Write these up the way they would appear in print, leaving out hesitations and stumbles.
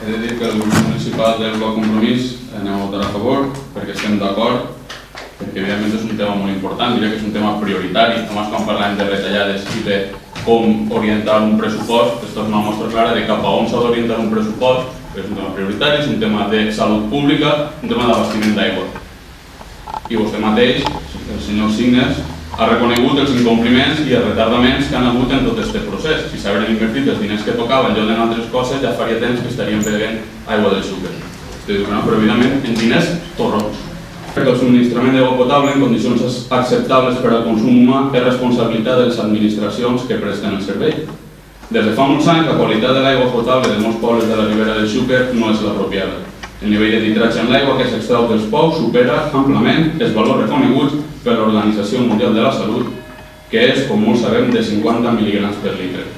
He de dir que el grup municipal del Bloc-Compromís anem a votar a favor perquè estem d'acord, perquè evidentment és un tema molt important, diria que és un tema prioritari. Només quan parlem de retallades i de com orientar un pressupost, aquesta és una mostra clara de cap a on s'ha d'orientar un pressupost, que és un tema prioritari, és un tema de salut pública, un tema d'abastiment d'aigua. I vostè mateix, el senyor Signes, ha reconegut els incompliments i els retardaments que han hagut en tot aquest procés. Si s'haurien invertit els diners que tocava en lloc en altres coses, ja faria temps que estaríem pagant aigua del xúquer. Però evidentment en diners torrons. Perquè el subministrament d'aigua potable en condicions acceptables per al consum humà és responsabilitat de les administracions que presten el servei. Des de fa molts anys, la qualitat de l'aigua potable de molts pobles de la Ribera del Xúquer no és l'apropiada. El nivell de nitratge en l'aigua que s'extrau dels pous supera amplament els valors reconeguts per l'Organització Mundial de la Salut, que és, com molts sabem, de 50 mil·lígrams per litre.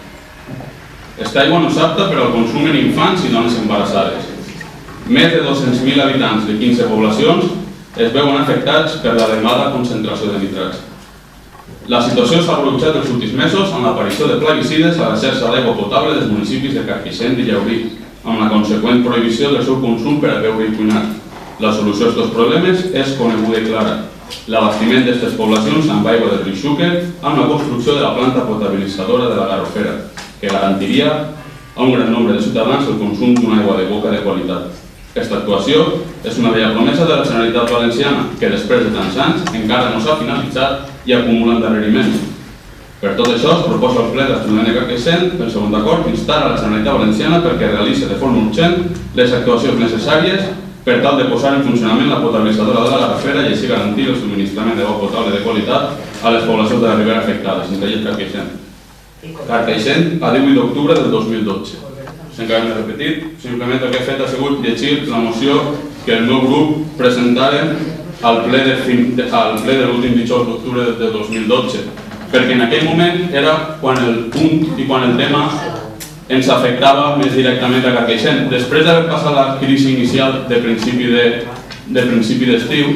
Aquesta aigua no és apta per al consum en infants i dones embarassades. Més de 200.000 habitants de 15 poblacions es veuen afectats per l'elevada concentració de nitrats. La situació s'ha agreujat els últims mesos amb l'aparició de plaguicides a la xarxa d'aigua potable dels municipis de Carcaixent i Llaurí, amb la conseqüent prohibició del seu consum per a beure i cuinar. La solució a aquests problemes és coneguda i clara: l'abastiment d'aquestes poblacions amb aigua del riu Xúquer amb la construcció de la planta potabilitzadora de la Garrofera, que garantiria a un gran nombre de ciutadans el consum d'una aigua de boca de qualitat. Aquesta actuació és una vella promesa de la Generalitat Valenciana, que després de tants anys encara no s'ha finalitzat i acumula endarreriments. Per tot això, es proposa al ple de l'Ajuntament de Carcaixent, per segon d'acord, instar a la Generalitat Valenciana perquè realitzi de forma urgent les actuacions necessàries per tal de posar en funcionament la potabilitzadora de la Garrofera i així garantir el subministrament d'aigua potable de qualitat a les poblacions de la Ribera afectades, entre elles Carcaixent. Carcaixent, a 18 d'octubre del 2012. S'encara m'he repetit, simplement el que he fet ha sigut llegir la moció que el meu grup presentava al ple de l'últim dijous d'octubre del 2012, perquè en aquell moment era quan el punt i quan el tema ens afectava més directament a Carcaixent. Després d'haver passat la crisi inicial de principi d'estiu,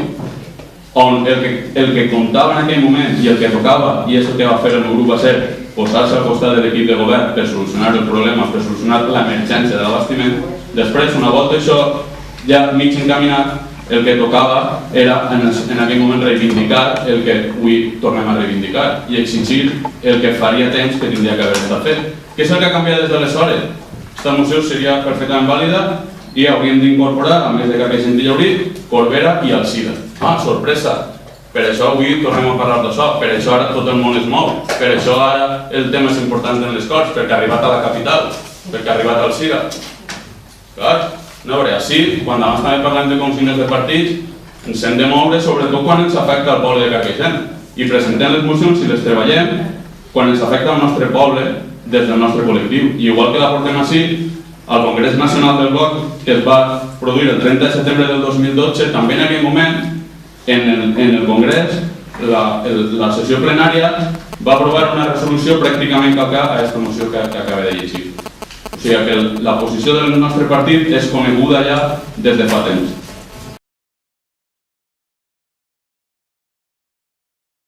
on el que comptava en aquell moment i el que tocava, i és el que va fer el meu grup, va ser posar-se al costat de l'equip de govern per solucionar el problema, per solucionar l'emergència de l'abastiment. Després, una volta això ja mig encaminat, el que tocava era en aquell moment reivindicar el que avui tornem a reivindicar i exigir el que faria temps que tindria que haver estat fet. Què és el que ha canviat des d'aleshores? Aquesta moció seria perfectament vàlida i hauríem d'incorporar, a més de Carcaixent i Llaurí, Ribera i Alcida. Ah, sorpresa! Per això avui tornem a parlar d'això, per això ara tot el món es mou, per això ara el tema és important en les Corts, perquè ha arribat a la capital, perquè ha arribat al Alcida. Clar, no, veure, així, quan abans també parlem de consignes de partits, ens hem de moure sobretot quan ens afecta el poble de Carcaixent. I presentem les mocions i les treballem quan ens afecta el nostre poble des del nostre col·lectiu. I igual que la portem així, al Congrés Nacional del Bloc, que es va produir el 30 de setembre del 2012, també en aquell moment, en el Congrés, la sessió plenària va aprovar una resolució pràcticament calcada a aquesta moció que acaba de llegir. O sigui que la posició del nostre partit és coneguda ja des de fa temps.